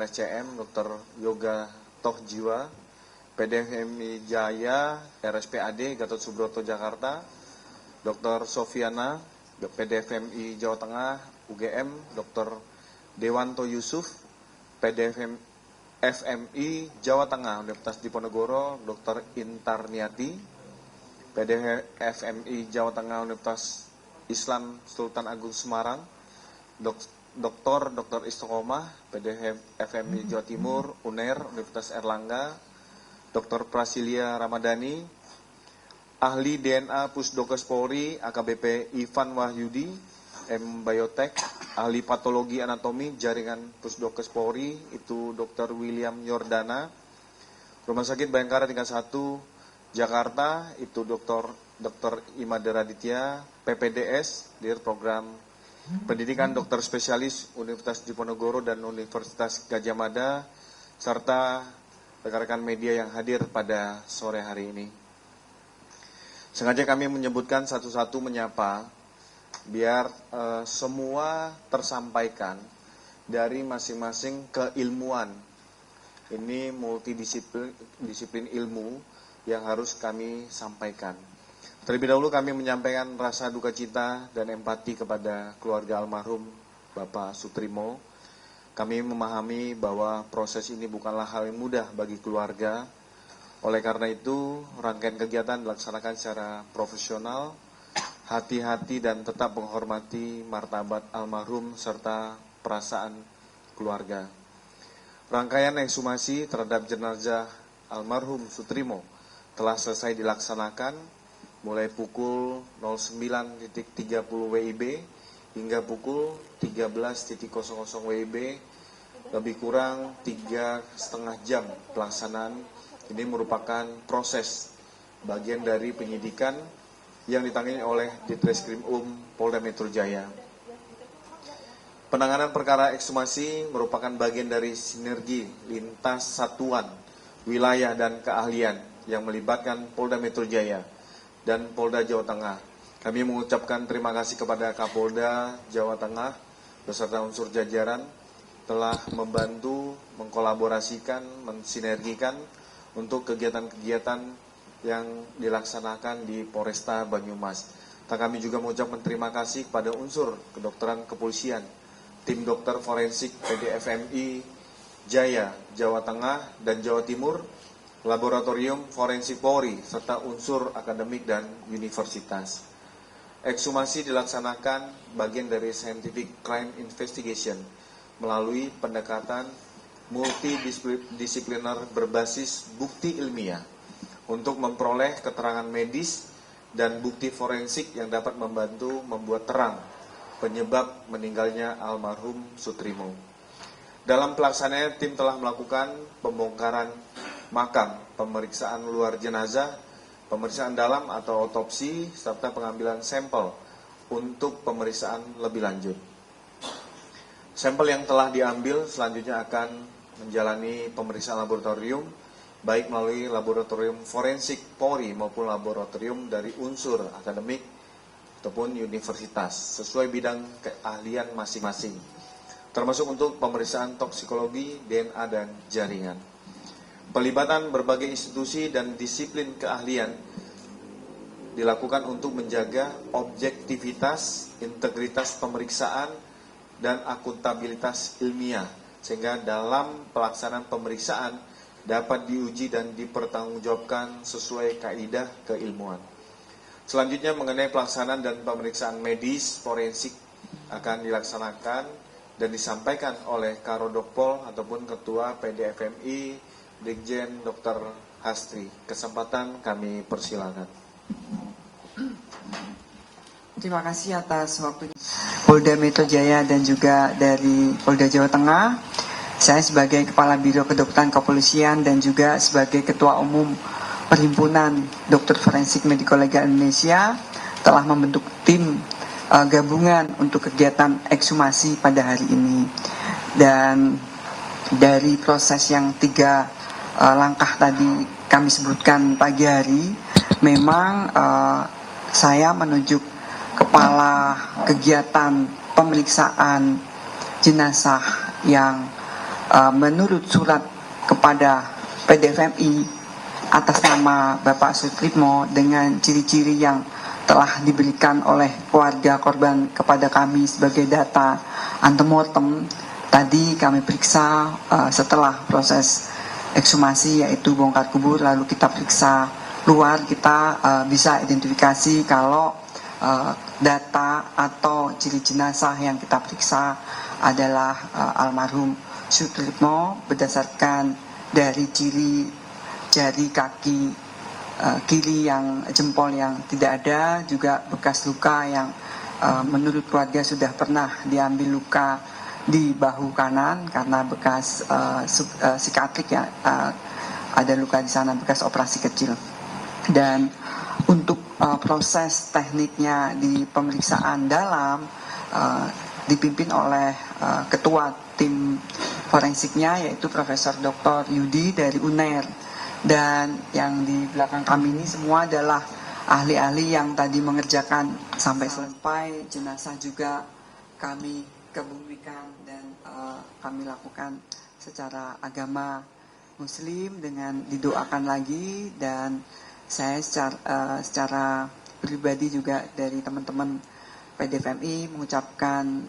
RSCM Dr. Yoga Toh Jiwa, PDFMI Jaya, RSPAD Gatot Subroto Jakarta, Dr. Sofiana, PDFMI Jawa Tengah, UGM, Dr. Dewanto Yusuf, PDFMI Jawa Tengah, Universitas Diponegoro, Dr. Intarniati, PDFMI Jawa Tengah, Universitas Islam Sultan Agung Semarang, Dr. Istiqomah, PDFMI Jawa Timur, UNER, Universitas Erlangga, Dr. Prasilia Ramadhani, Ahli DNA Pusdokes Polri, AKBP Ivan Wahyudi, M. Biotek, Ahli Patologi Anatomi Jaringan Pusdokes Polri, itu Dr. William Yordana, Rumah Sakit Bayangkara tingkat 1, Jakarta, itu Dr. Imade Raditya, PPDS, Dir Program Pendidikan Dokter Spesialis Universitas Diponegoro dan Universitas Gadjah Mada, serta rekan-rekan media yang hadir pada sore hari ini. Sengaja kami menyebutkan satu-satu menyapa, biar semua tersampaikan dari masing-masing keilmuan. Ini multidisiplin ilmu yang harus kami sampaikan. Terlebih dahulu kami menyampaikan rasa duka cita dan empati kepada keluarga almarhum Bapak Sutrimo. Kami memahami bahwa proses ini bukanlah hal yang mudah bagi keluarga. Oleh karena itu, rangkaian kegiatan dilaksanakan secara profesional, hati-hati dan tetap menghormati martabat almarhum serta perasaan keluarga. Rangkaian ekshumasi terhadap jenazah almarhum Sutrimo telah selesai dilaksanakan mulai pukul 09.30 WIB hingga pukul 13.00 WIB, lebih kurang 3,5 jam pelaksanaan. Ini merupakan proses bagian dari penyidikan yang ditangani oleh Ditreskrim Polda Metro Jaya. Penanganan perkara ekshumasi merupakan bagian dari sinergi lintas satuan, wilayah dan keahlian yang melibatkan Polda Metro Jaya dan Polda Jawa Tengah. Kami mengucapkan terima kasih kepada Kapolda Jawa Tengah beserta unsur jajaran telah membantu, mengkolaborasikan, mensinergikan untuk kegiatan-kegiatan yang dilaksanakan di Polresta Banyumas. Kami juga mengucapkan terima kasih kepada unsur kedokteran kepolisian, tim dokter forensik PDFMI Jaya, Jawa Tengah dan Jawa Timur, Laboratorium Forensik Polri, serta unsur akademik dan universitas. Ekshumasi dilaksanakan bagian dari Scientific Crime Investigation melalui pendekatan multidisipliner berbasis bukti ilmiah untuk memperoleh keterangan medis dan bukti forensik yang dapat membantu membuat terang penyebab meninggalnya almarhum Sutrimo. Dalam pelaksanaannya, tim telah melakukan pembongkaran makam, pemeriksaan luar jenazah, pemeriksaan dalam atau otopsi, serta pengambilan sampel untuk pemeriksaan lebih lanjut. Sampel yang telah diambil selanjutnya akan menjalani pemeriksaan laboratorium, baik melalui laboratorium forensik Polri maupun laboratorium dari unsur akademik ataupun universitas, sesuai bidang keahlian masing-masing, termasuk untuk pemeriksaan toksikologi, DNA, dan jaringan. Pelibatan berbagai institusi dan disiplin keahlian dilakukan untuk menjaga objektivitas, integritas pemeriksaan, dan akuntabilitas ilmiah, sehingga dalam pelaksanaan pemeriksaan dapat diuji dan dipertanggungjawabkan sesuai kaidah keilmuan. Selanjutnya mengenai pelaksanaan dan pemeriksaan medis forensik akan dilaksanakan dan disampaikan oleh Karodokpol ataupun Ketua PDFMI Brigjen Dr. Hastri. Kesempatan kami persilakan. Terima kasih atas waktunya Polda Metro Jaya dan juga dari Polda Jawa Tengah. Saya sebagai Kepala Biro Kedokteran Kepolisian dan juga sebagai Ketua Umum Perhimpunan Dokter Forensik Medico Legal Indonesia telah membentuk tim gabungan untuk kegiatan ekshumasi pada hari ini. Dan dari proses yang 3 langkah tadi kami sebutkan pagi hari, memang saya menunjuk kepala kegiatan pemeriksaan jenazah yang menurut surat kepada PDFMI atas nama Bapak Sutritmo dengan ciri-ciri yang telah diberikan oleh keluarga korban kepada kami sebagai data antemortem, tadi kami periksa setelah proses ekshumasi yaitu bongkar kubur, lalu kita periksa luar, kita bisa identifikasi kalau data atau ciri jenazah yang kita periksa adalah almarhum Sutritmo berdasarkan dari ciri jari kaki kiri yang jempol yang tidak ada, juga bekas luka yang menurut keluarga sudah pernah diambil luka di bahu kanan karena bekas psikatrik ya, ada luka di sana bekas operasi kecil. Dan untuk proses tekniknya di pemeriksaan dalam dipimpin oleh ketua tim forensiknya yaitu Profesor Dr. Yudi dari UNER, dan yang di belakang kami ini semua adalah ahli-ahli yang tadi mengerjakan sampai selesai. Jenazah juga kami kebumikan dan kami lakukan secara agama Muslim dengan didoakan lagi, dan saya secara pribadi juga dari teman-teman PDFMI mengucapkan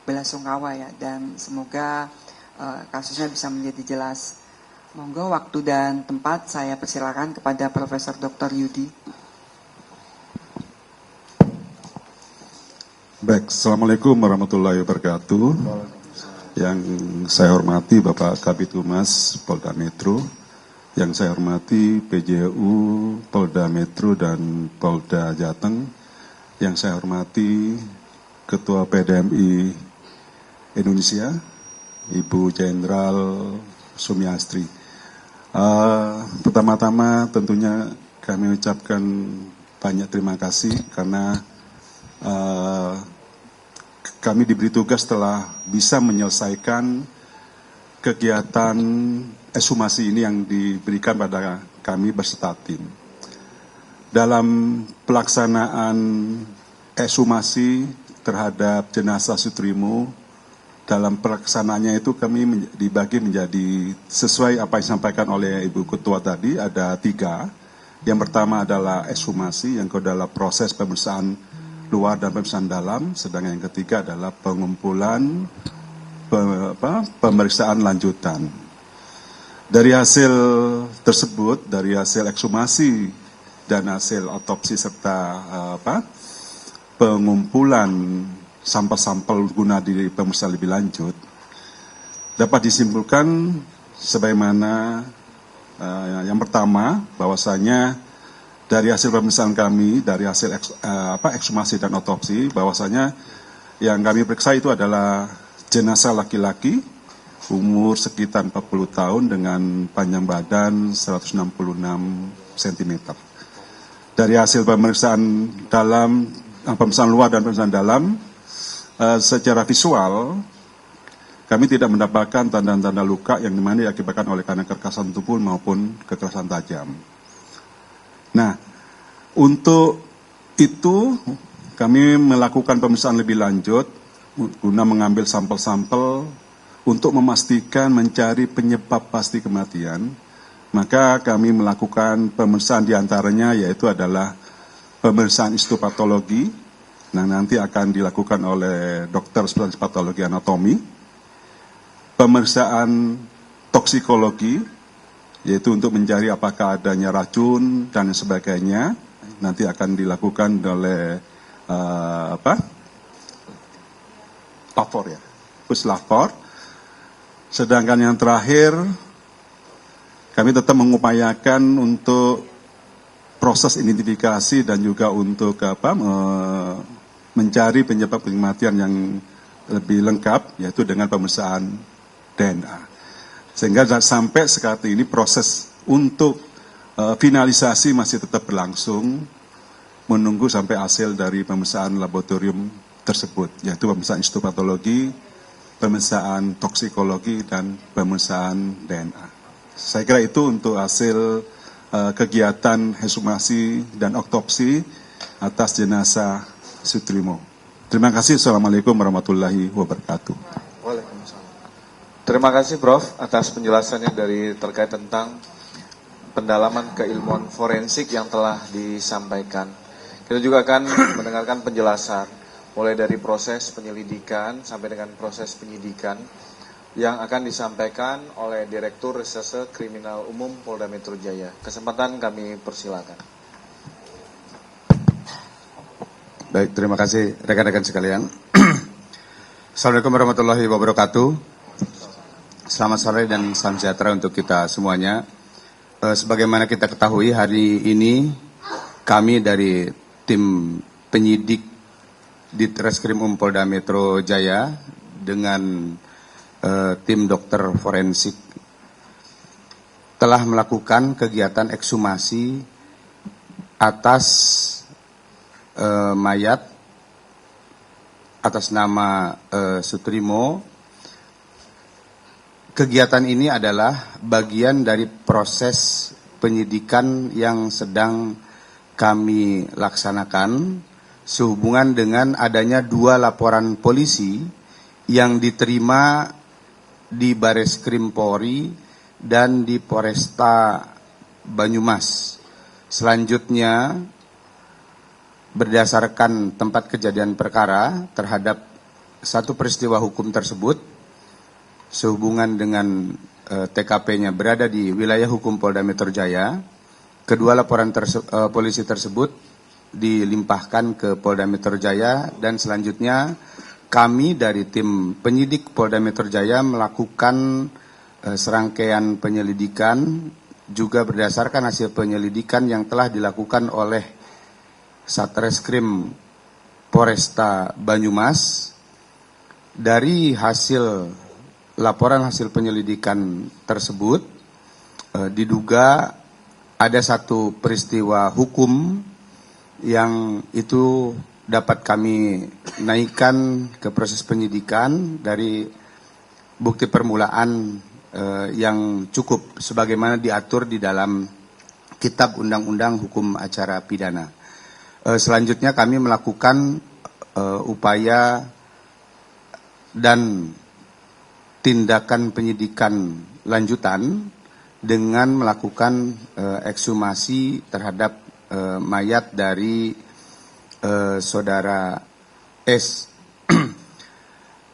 belasungkawa ya, dan semoga kasusnya bisa menjadi jelas. Monggo waktu dan tempat saya persilakan kepada Profesor Dr. Yudi. Baik, Assalamualaikum warahmatullahi wabarakatuh. Yang saya hormati Bapak Kabid Humas Polda Metro, yang saya hormati PJU Polda Metro dan Polda Jateng, yang saya hormati Ketua PDMI Indonesia, Ibu Jenderal Sumiastri. Pertama-tama tentunya kami ucapkan banyak terima kasih karena kami diberi tugas telah bisa menyelesaikan kegiatan ekshumasi ini yang diberikan pada kami beserta tim. Dalam pelaksanaan ekshumasi terhadap jenazah Sutritmo, dalam pelaksanaannya itu kami dibagi menjadi sesuai apa yang disampaikan oleh Ibu Ketua tadi, ada 3. Yang pertama adalah ekshumasi, yang kedua adalah proses pemeriksaan luar dan pemeriksaan dalam, sedangkan yang ketiga adalah pengumpulan pemeriksaan lanjutan. Dari hasil tersebut, dari hasil ekshumasi dan hasil otopsi serta pengumpulan sampel-sampel guna di pemeriksaan lebih lanjut, dapat disimpulkan sebagaimana yang pertama, bahwasanya dari hasil pemeriksaan kami, dari hasil ekshumasi dan otopsi, bahwasanya yang kami periksa itu adalah jenazah laki-laki umur sekitar 40 tahun dengan panjang badan 166 cm. Dari hasil pemeriksaan dalam, pemeriksaan luar dan pemeriksaan dalam, secara visual kami tidak mendapatkan tanda-tanda luka yang dimana diakibatkan oleh karena kekerasan tubuh maupun kekerasan tajam. Nah, untuk itu kami melakukan pemeriksaan lebih lanjut guna mengambil sampel-sampel untuk memastikan mencari penyebab pasti kematian. Maka kami melakukan pemeriksaan diantaranya yaitu adalah pemeriksaan histopatologi. Nah, nanti akan dilakukan oleh dokter spesialis patologi anatomi. Pemeriksaan toksikologi, yaitu untuk mencari apakah adanya racun dan sebagainya. Nanti akan dilakukan oleh lapor ya, puslapor. Sedangkan yang terakhir, kami tetap mengupayakan untuk proses identifikasi dan juga untuk mencari penyebab kematian yang lebih lengkap, yaitu dengan pemeriksaan DNA. Sehingga sampai saat ini proses untuk finalisasi masih tetap berlangsung, menunggu sampai hasil dari pemeriksaan laboratorium tersebut, yaitu pemeriksaan histopatologi, pemeriksaan toksikologi, dan pemeriksaan DNA. Saya kira itu untuk hasil kegiatan ekshumasi dan otopsi atas jenazah Sutritmo. Terima kasih. Assalamualaikum warahmatullahi wabarakatuh. Waalaikumsalam. Terima kasih Prof atas penjelasannya terkait tentang pendalaman keilmuan forensik yang telah disampaikan. Kita juga akan mendengarkan penjelasan mulai dari proses penyelidikan sampai dengan proses penyidikan yang akan disampaikan oleh Direktur Reserse Kriminal Umum Polda Metro Jaya. Kesempatan kami persilakan. Baik, terima kasih rekan-rekan sekalian. Assalamualaikum warahmatullahi wabarakatuh. Selamat sore dan salam sejahtera untuk kita semuanya. Sebagaimana kita ketahui, hari ini kami dari tim penyidik di Treskrim Polda Metro Jaya dengan tim dokter forensik telah melakukan kegiatan ekshumasi atas mayat atas nama Sutrimo. Kegiatan ini adalah bagian dari proses penyidikan yang sedang kami laksanakan sehubungan dengan adanya 2 laporan polisi yang diterima di Bareskrim Polri dan di Polresta Banyumas. Selanjutnya, berdasarkan tempat kejadian perkara terhadap satu peristiwa hukum tersebut, sehubungan dengan TKP-nya berada di wilayah hukum Polda Metro Jaya, kedua laporan polisi tersebut dilimpahkan ke Polda Metro Jaya dan selanjutnya kami dari tim penyidik Polda Metro Jaya melakukan serangkaian penyelidikan juga berdasarkan hasil penyelidikan yang telah dilakukan oleh Satreskrim Polresta Banyumas. Dari laporan hasil penyelidikan tersebut diduga ada satu peristiwa hukum yang itu dapat kami naikkan ke proses penyidikan dari bukti permulaan yang cukup sebagaimana diatur di dalam Kitab Undang-Undang Hukum Acara Pidana. Selanjutnya kami melakukan upaya dan tindakan penyidikan lanjutan dengan melakukan ekshumasi terhadap mayat dari saudara S.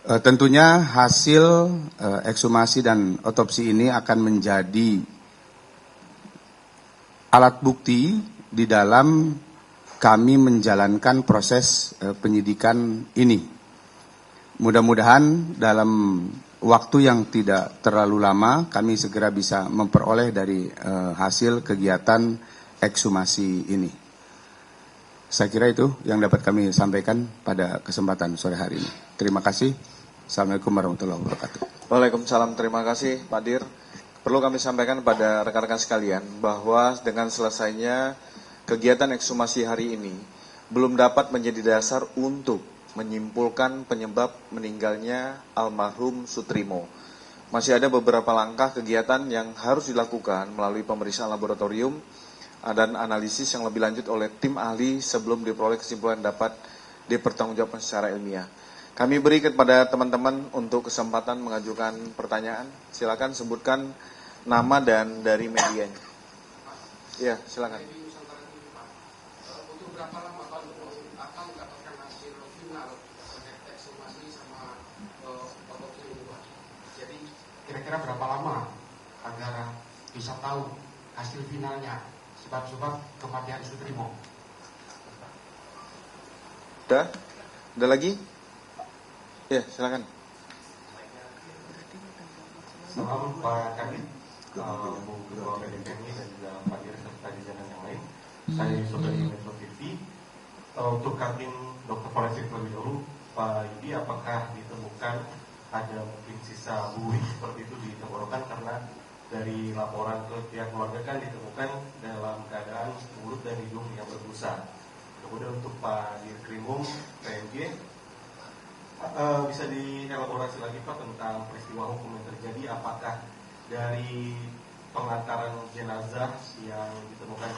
Tentunya hasil ekshumasi dan otopsi ini akan menjadi alat bukti di dalam kami menjalankan proses penyidikan ini. Mudah-mudahan dalam waktu yang tidak terlalu lama kami segera bisa memperoleh dari hasil kegiatan ekshumasi ini. Saya kira itu yang dapat kami sampaikan pada kesempatan sore hari ini. Terima kasih. Assalamualaikum warahmatullahi wabarakatuh. Waalaikumsalam, terima kasih Pak Dir. Perlu kami sampaikan pada rekan-rekan sekalian bahwa dengan selesainya kegiatan ekshumasi hari ini belum dapat menjadi dasar untuk menyimpulkan penyebab meninggalnya almarhum Sutrimo. Masih ada beberapa langkah kegiatan yang harus dilakukan melalui pemeriksaan laboratorium dan analisis yang lebih lanjut oleh tim ahli sebelum diperoleh kesimpulan dapat dipertanggungjawabkan secara ilmiah. Kami beri kepada teman-teman untuk kesempatan mengajukan pertanyaan. Silakan sebutkan nama dan dari medianya. Ya, silakan. Untuk berapa lama Pak akan mendapatkan hasil final ekshumasi sama otopsi ini Pak? Jadi kira-kira berapa lama agar bisa tahu hasil finalnya sebab-sebab kematian Sutrimo? Udah? Ada lagi? Ya, silakan. Selamat Pak Kadin, Bu Ketua PDPMI dan juga Pak Dir serta jajaran yang lain. Saya Yusuf dari Metro TV. Untuk Kadin Dokter Forensik terlebih dahulu, Pak Yudi, apakah ditemukan ada mungkin sisa buih seperti itu di tenggorokan karena dari laporan ke pihak keluarga kan ditemukan dalam keadaan mulut dan hidung yang berbusa. Kemudian untuk Pak Dirkrimum PMJ, bisa dielaborasi lagi Pak tentang peristiwa hukum yang terjadi, apakah dari pengantaran jenazah yang ditemukan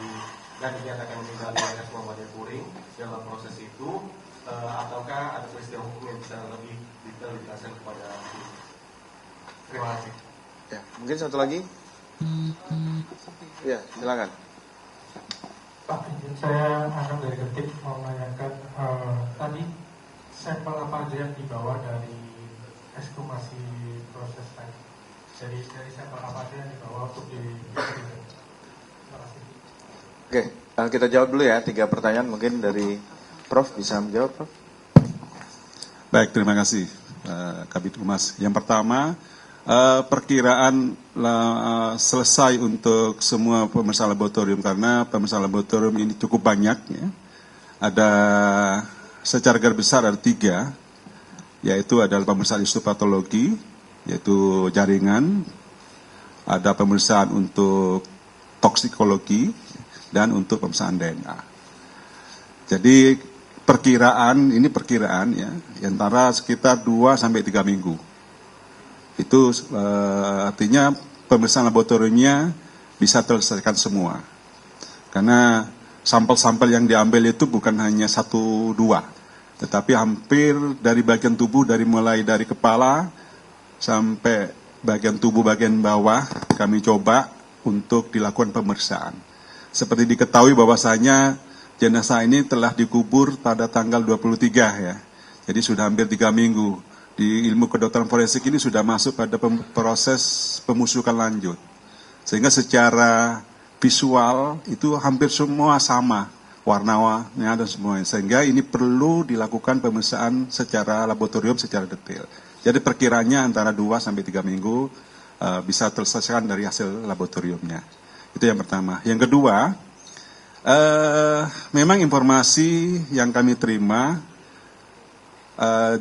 dan dinyatakan meninggal di RS Muhammadiyah Puring dalam proses itu, ataukah ada peristiwa hukum yang bisa lebih detail dijelaskan kepada Terima kasih. Ya, mungkin satu lagi. Ya, silakan. Pak, izin saya akan dari Ketik mau menanyakan tadi sampel apa aja yang dibawa dari ekshumasi proses tadi. Jadi dari sampel apa aja yang dibawa untuk diperiksa. Terima kasih. Oke, kita jawab dulu ya 3 pertanyaan mungkin dari Prof bisa menjawab, Prof. Baik, terima kasih Kabid Humas. Yang pertama, perkiraan selesai untuk semua pemeriksaan laboratorium karena pemeriksaan laboratorium ini cukup banyak ya. Ada secara garis besar ada 3, yaitu adalah pemeriksaan histopatologi, yaitu jaringan, ada pemeriksaan untuk toksikologi, dan untuk pemeriksaan DNA. Jadi perkiraan ya, antara sekitar 2 sampai 3 minggu. Itu artinya pemeriksaan laboratoriumnya bisa terselesaikan semua. Karena sampel-sampel yang diambil itu bukan hanya 1-2, tetapi hampir dari bagian tubuh, mulai dari kepala sampai bagian tubuh bagian bawah kami coba untuk dilakukan pemeriksaan. Seperti diketahui bahwasanya jenazah ini telah dikubur pada tanggal 23 ya. Jadi sudah hampir 3 minggu. Di ilmu kedokteran forensik ini sudah masuk pada proses pemusukan lanjut. Sehingga secara visual itu hampir semua sama warnanya dan semuanya. Sehingga ini perlu dilakukan pemeriksaan secara laboratorium secara detail. Jadi perkiranya antara 2 sampai 3 minggu bisa terselesaikan dari hasil laboratoriumnya. Itu yang pertama. Yang kedua, memang informasi yang kami terima,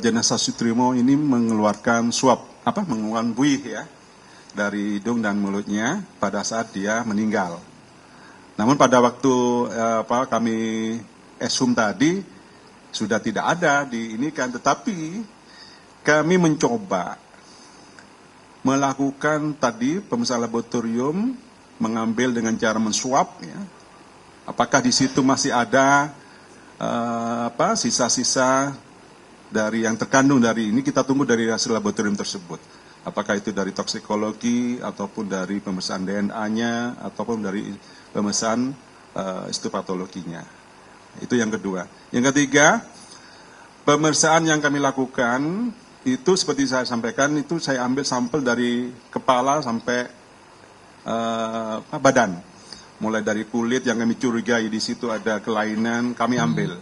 jenazah Sutrimo ini mengeluarkan mengeluarkan buih ya dari hidung dan mulutnya pada saat dia meninggal. Namun pada waktu kami ekshum tadi sudah tidak ada di ini kan, tetapi kami mencoba melakukan tadi pemeriksaan laboratorium, mengambil dengan cara mensuap ya. Apakah di situ masih ada sisa-sisa dari yang terkandung dari ini, kita tunggu dari hasil laboratorium tersebut. Apakah itu dari toksikologi ataupun dari pemeriksaan DNA-nya ataupun dari pemeriksaan histopatologinya. Itu yang kedua. Yang ketiga, pemeriksaan yang kami lakukan itu seperti saya sampaikan, itu saya ambil sampel dari kepala sampai badan. Mulai dari kulit yang kami curigai di situ ada kelainan, kami ambil.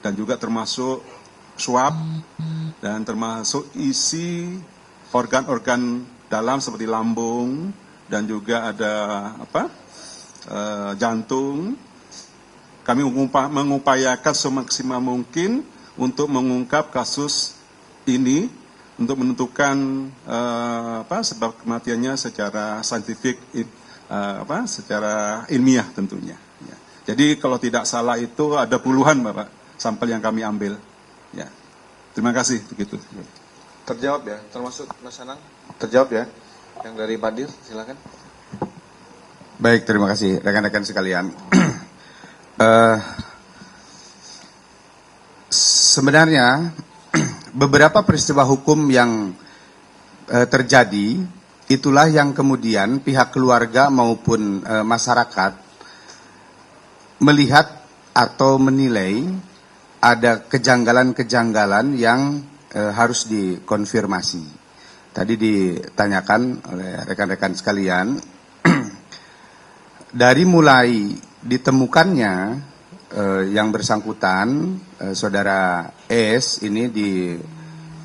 Dan juga termasuk swab dan termasuk isi organ-organ dalam seperti lambung dan juga ada jantung. Kami mengupayakan semaksimal mungkin untuk mengungkap kasus ini untuk menentukan sebab kematiannya secara saintifik, secara ilmiah tentunya. Ya. Jadi kalau tidak salah itu ada puluhan Bapak sampel yang kami ambil. Ya, terima kasih begitu. Terjawab ya, termasuk Mas Anang? Terjawab ya. Yang dari Padir, silakan. Baik, terima kasih rekan-rekan sekalian. Sebenarnya beberapa peristiwa hukum yang terjadi itulah yang kemudian pihak keluarga maupun masyarakat melihat atau menilai ada kejanggalan-kejanggalan yang harus dikonfirmasi. Tadi ditanyakan oleh rekan-rekan sekalian, dari mulai ditemukannya yang bersangkutan, saudara S ini di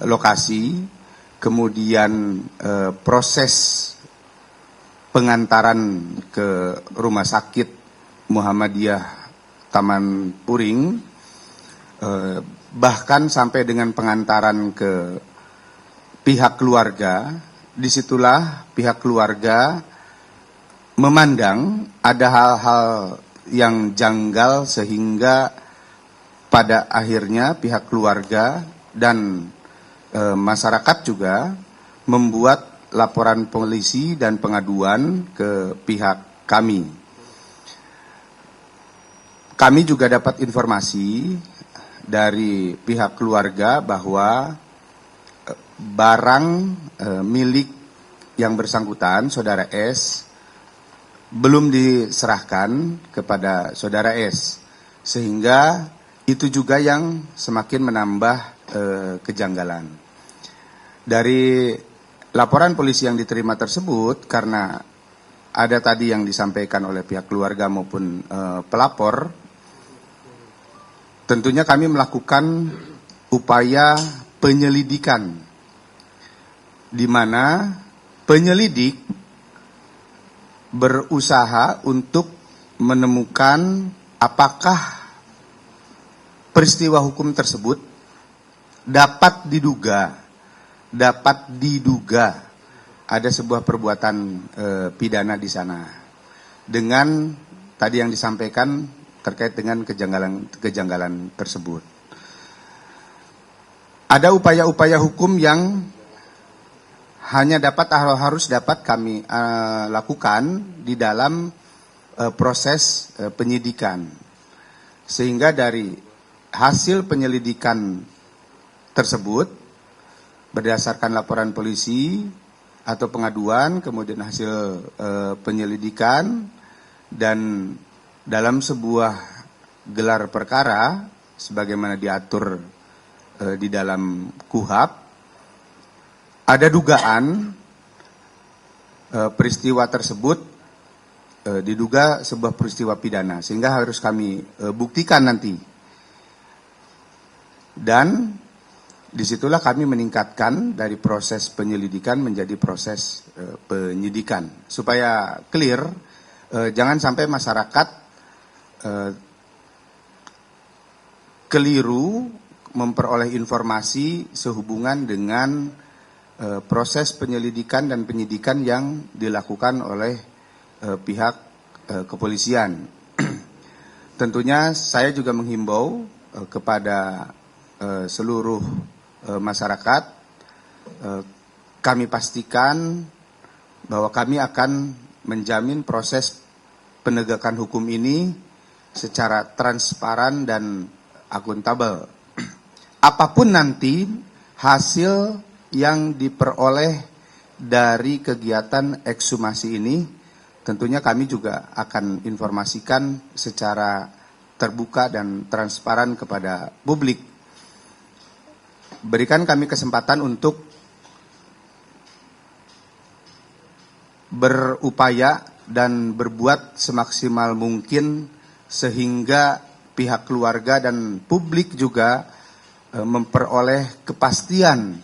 lokasi, kemudian proses pengantaran ke rumah sakit Muhammadiyah Taman Puring, bahkan sampai dengan pengantaran ke pihak keluarga, disitulah pihak keluarga memandang ada hal-hal yang janggal sehingga pada akhirnya pihak keluarga dan masyarakat juga membuat laporan polisi dan pengaduan ke pihak kami. Kami juga dapat informasi dari pihak keluarga bahwa barang milik yang bersangkutan, Saudara S, belum diserahkan kepada Saudara S, sehingga itu juga yang semakin menambah kejanggalan. Dari laporan polisi yang diterima tersebut, karena ada tadi yang disampaikan oleh pihak keluarga maupun pelapor, tentunya kami melakukan upaya penyelidikan, di mana penyelidik berusaha untuk menemukan apakah peristiwa hukum tersebut dapat diduga ada sebuah perbuatan pidana di sana, dengan tadi yang disampaikan terkait dengan kejanggalan tersebut. Ada upaya-upaya hukum yang hanya harus dapat kami lakukan di dalam proses penyidikan, sehingga dari hasil penyelidikan tersebut berdasarkan laporan polisi atau pengaduan, kemudian hasil penyelidikan, dan dalam sebuah gelar perkara sebagaimana diatur di dalam KUHP, ada dugaan peristiwa tersebut diduga sebuah peristiwa pidana, sehingga harus kami buktikan nanti. Dan disitulah kami meningkatkan dari proses penyelidikan menjadi proses penyidikan. Supaya clear, jangan sampai masyarakat keliru memperoleh informasi sehubungan dengan proses penyelidikan dan penyidikan yang dilakukan oleh pihak kepolisian. Tentunya saya juga menghimbau kepada seluruh masyarakat, kami pastikan bahwa kami akan menjamin proses penegakan hukum ini secara transparan dan akuntabel. Apapun nanti hasil yang diperoleh dari kegiatan ekshumasi ini, tentunya kami juga akan informasikan secara terbuka dan transparan kepada publik. Berikan kami kesempatan untuk berupaya dan berbuat semaksimal mungkin sehingga pihak keluarga dan publik juga memperoleh kepastian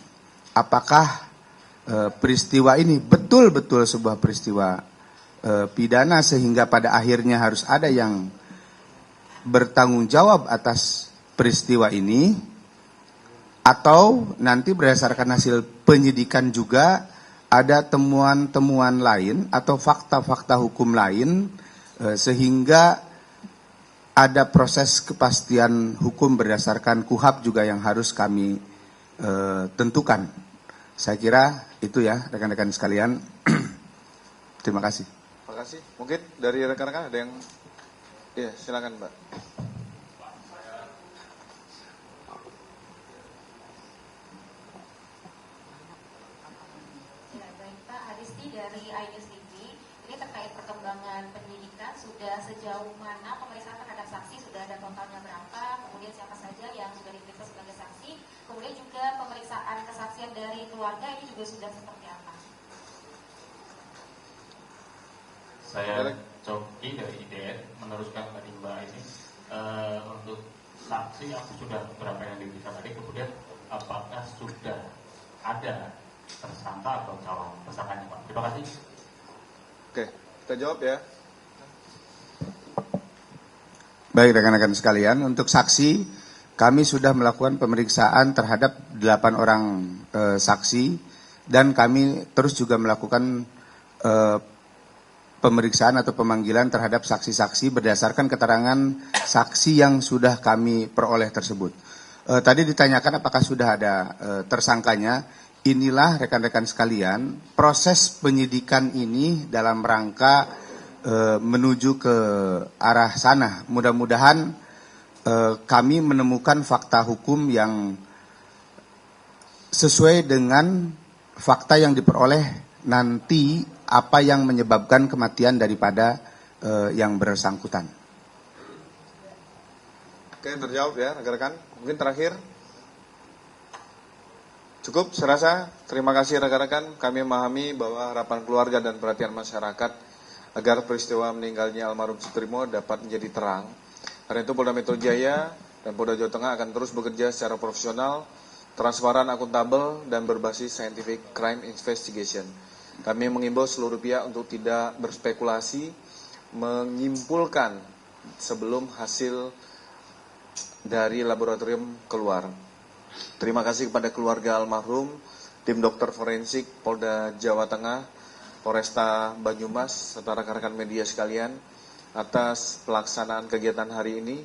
apakah peristiwa ini betul-betul sebuah peristiwa pidana, sehingga pada akhirnya harus ada yang bertanggung jawab atas peristiwa ini, atau nanti berdasarkan hasil penyidikan juga ada temuan-temuan lain atau fakta-fakta hukum lain sehingga ada proses kepastian hukum berdasarkan KUHP juga yang harus kami tentukan. Saya kira itu ya rekan-rekan sekalian. Terima kasih. Terima kasih. Mungkin dari rekan-rekan ada yang, ya silakan Mbak. Ya, baik Pak Haristi dari iNews TV. Ini terkait perkembangan penyidikan, sudah sejauh mana pemeriksaan terhadap saksi, sudah ada totalnya berapa, kemudian siapa saja yang sudah diperiksa sebagai saksi, kemudian juga pemeriksaan kesaksian dari keluarga ini juga sudah seperti apa? Saya Coki dari IDN meneruskan tadi Mbak ini untuk saksi aku sudah beberapa yang diperiksa tadi, kemudian apakah sudah ada tersangka atau calon tersangkanya Pak? Terima kasih. Oke, kita jawab ya. Baik rekan-rekan sekalian, untuk saksi kami sudah melakukan pemeriksaan terhadap 8 orang saksi, dan kami terus juga melakukan pemeriksaan atau pemanggilan terhadap saksi-saksi berdasarkan keterangan saksi yang sudah kami peroleh tersebut. Tadi ditanyakan apakah sudah ada tersangkanya. Inilah rekan-rekan sekalian, proses penyidikan ini dalam rangka menuju ke arah sana. Mudah-mudahan kami menemukan fakta hukum yang sesuai dengan fakta yang diperoleh nanti apa yang menyebabkan kematian daripada yang bersangkutan. Oke, terjawab ya rekan-rekan. Mungkin terakhir. Cukup, saya rasa. Terima kasih rekan-rekan. Kami memahami bahwa harapan keluarga dan perhatian masyarakat agar peristiwa meninggalnya almarhum Sutrimo dapat menjadi terang. Karena itu Polda Metro Jaya dan Polda Jawa Tengah akan terus bekerja secara profesional, transparan, akuntabel, dan berbasis scientific crime investigation. Kami mengimbau seluruh pihak untuk tidak berspekulasi, menyimpulkan sebelum hasil dari laboratorium keluar. Terima kasih kepada keluarga almarhum, tim dokter forensik Polda Jawa Tengah, Polresta Banyumas, serta rekan-rekan media sekalian atas pelaksanaan kegiatan hari ini.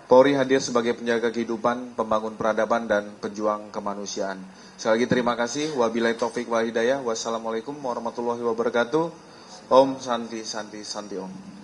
Polri hadir sebagai penjaga kehidupan, pembangun peradaban, dan pejuang kemanusiaan. Sekali lagi terima kasih. Wabillahi taufik wal hidayah. Wassalamualaikum warahmatullahi wabarakatuh. Om Santi Santi Santi Om.